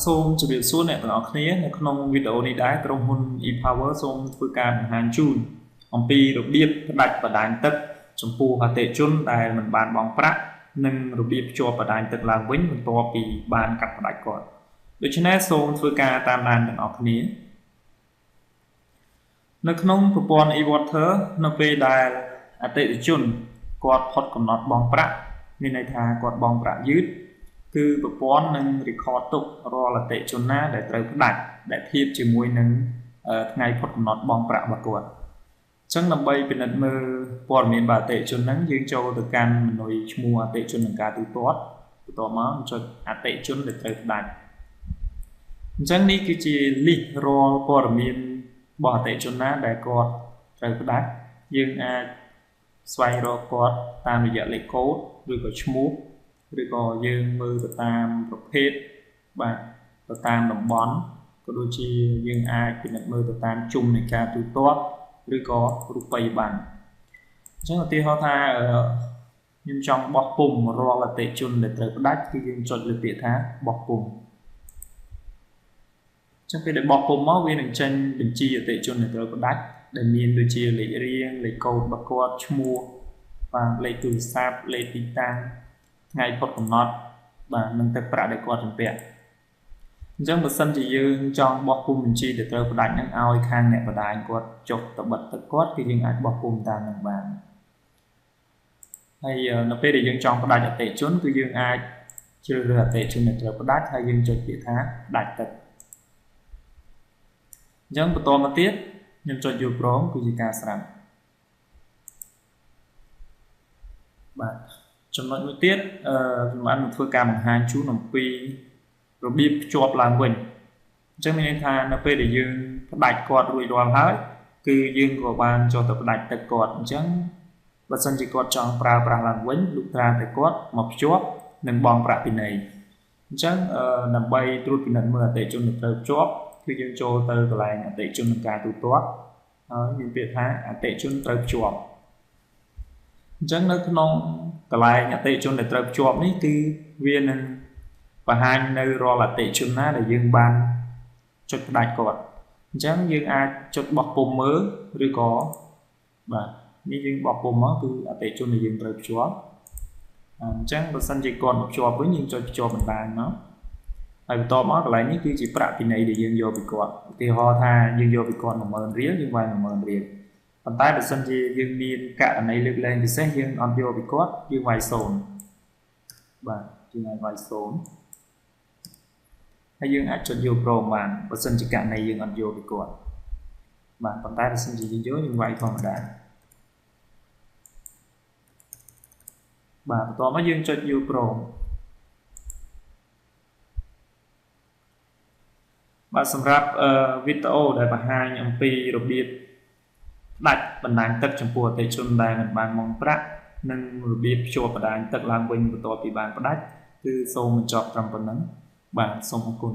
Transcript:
សូមជម្រាបសួរអ្នកទាំងអស់គ្នានៅក្នុងវីដេអូនេះដែរក្រុមហ៊ុន ePower សូមធ្វើការបង្ហាញជូនអំពីរបៀបផ្ដាច់បណ្ដាញទឹកចំពោះអតិថិជនដែលមិនបានបង់ប្រាក់និងរបៀបភ្ជាប់បណ្ដាញទឹកឡើងវិញបន្ទាប់ពីបានកាត់ផ្ដាច់គាត់ដូច្នេះសូមធ្វើការតាមដានទាំងអស់គ្នានៅក្នុងប្រព័ន្ធ e-water នៅពេលដែលអតិថិជនគាត់ផុតកំណត់បង់ប្រាក់មានន័យថាគាត់បង់ប្រាក់យឺតគឺប្រព័ន្ធនឹង record ទុករាល់អតិថិជនណាដែលត្រូវផ្ដាច់ដែលធៀបជាមួយនឹងថ្ងៃផុតកំណត់បង់ប្រាក់របស់គាត់អញ្ចឹងដើម្បីពិនិត្យមើលព័ត៌មានរបស់អតិថិជនហ្នឹងយើងចូលទៅកាន់មេនុយឈ្មោះអតិថិជននិងការទូទាត់បន្ទាប់មកចុចអតិថិជនដែលត្រូវផ្ដាច់អញ្ចឹងនេះគឺជា list រាល់ព័ត៌មានរបស់អតិថិជនណាដែលគាត់ត្រូវផ្ដាច់យើងអាចស្វែងរកគាត់តាមរយៈលេខកូដឬក៏ឈ្មោះឬក៏យើងមើលទៅតាមប្រភេទបាទទៅតាមតំបន់ក៏ដូចជាយើងអាចពិនិត្យមើលទៅតាមជុំនៃការទូទាត់ឬក៏រូបិយប័ណ្ណអញ្ចឹងឧទាហរណ៍ថាខ្ញុំចង់បោះពុម្ពរាល់អតិថិជនដែលត្រូវផ្ដាច់គឺយើងចុចលើពាក្យថាបោះពុម្ពអញ្ចឹងពេលដែលបោះពុម្ពមកវានឹងចេញបញ្ជីអតិថិជនដែលត្រូវផ្ដាច់ដែលមានដូចជាលេខរៀងលេខកូដរបស់គាត់ឈ្មោះបាទលេខទូរស័ព្ទលេខទីតាំងថ្ងៃផុតកំណត់បាទនឹងទឹកប្រាក់ដែលគាត់ជំពាក់អញ្ចឹងបើសិនជាយើងចង់បោះពុម្ពបញ្ជីដែលត្រូវផ្ដាច់នឹងឲ្យខាងអ្នកបដាញគាត់ចុះទៅបិទទឹកគាត់គឺយើងអាចបោះពុម្ពតាមនឹងបានហើយនៅពេលដែលយើងចង់ផ្ដាច់អតិថិជនគឺយើងអាចជ្រើសរើសអតិថិជនដែលត្រូវផ្ដាច់ហើយយើងចុចពាក្យថាផ្ដាច់ទឹកអញ្ចឹងបន្តមកទៀតខ្ញុំចុចយល់ព្រមគឺជាការស្រាប់បាទចំណុចមួយទៀតខ្ញុំបានធ្វើការបង្ហាញជូនអំពីរបៀបភ្ជាប់ឡើងវិញអញ្ចឹងមានន័យថានៅពេលដែលយើងផ្ដាច់គាត់រួចរាល់ហើយគឺយើងក៏បានចូលទៅផ្ដាច់ទឹកគាត់អញ្ចឹងបើសិនជាគាត់ចង់ប្រើប្រាស់ឡើងវិញលុះត្រាតែគាត់មកភ្ជាប់នឹងបង់ប្រាក់ពិន័យអញ្ចឹងដើម្បីត្រួតពិនិត្យមើលអតិថិជនដែលត្រូវភ្ជាប់គឺយើងចូលទៅកន្លែងអតិថិជននឹងការទូទាត់ហើយមានពាក្យថាអតិថិជនត្រូវភ្ជាប់អញ្ចឹងនៅក្នុងកន្លែងអតិថិជនដែលត្រូវភ្ជាប់នេះគឺវានឹងបង្ហាញនៅរាល់អតិថិជនណាដែលយើងបានចុចផ្ដាច់គាត់អញ្ចឹងយើងអាចចុចបោះពុម្ពមើលឬក៏បាទនេះយើងបោះពុម្ពមកគឺអតិថិជនដែលយើងត្រូវភ្ជាប់អញ្ចឹងបើសិនជាគាត់មកភ្ជាប់វិញយើងចុចភ្ជាប់បណ្ដាញមកហើយបន្ទាប់មកកន្លែងនេះគឺជាប្រាក់ពិន័យដែលយើងយកពីគាត់ឧទាហរណ៍ថាយើងយកពីគាត់ 10000 រៀលយើងវាយ 10000 រៀលប៉ុន្តែបើសិនជាយើងមានករណីលើកលែងពិសេសយើងអត់យកពីគាត់យើងវាយ0បាទយើងអាចវាយ0ហើយយើងអាចចុចយកព្រមបានបើសិនជាករណីយើងអត់យកពីគាត់បាទប៉ុន្តែបើសិនជាយើងយកយើងវាយធម្មតាបាទបន្ទាប់មកយើងចុចយកព្រមបាទសម្រាប់វីដេអូដែលបង្ហាញអំពីរបៀបដាច់បណ្ដាញទឹកចំពោះអតិថិជនដែលមិនបានបង់ប្រាក់និងរបៀបភ្ជាប់បណ្ដាញទឹកឡើងវិញបន្ទាប់ពីបានផ្ដាច់គឺសូមបញ្ចប់ត្រឹមប៉ុណ្ណឹងបាទសូមអរគុណ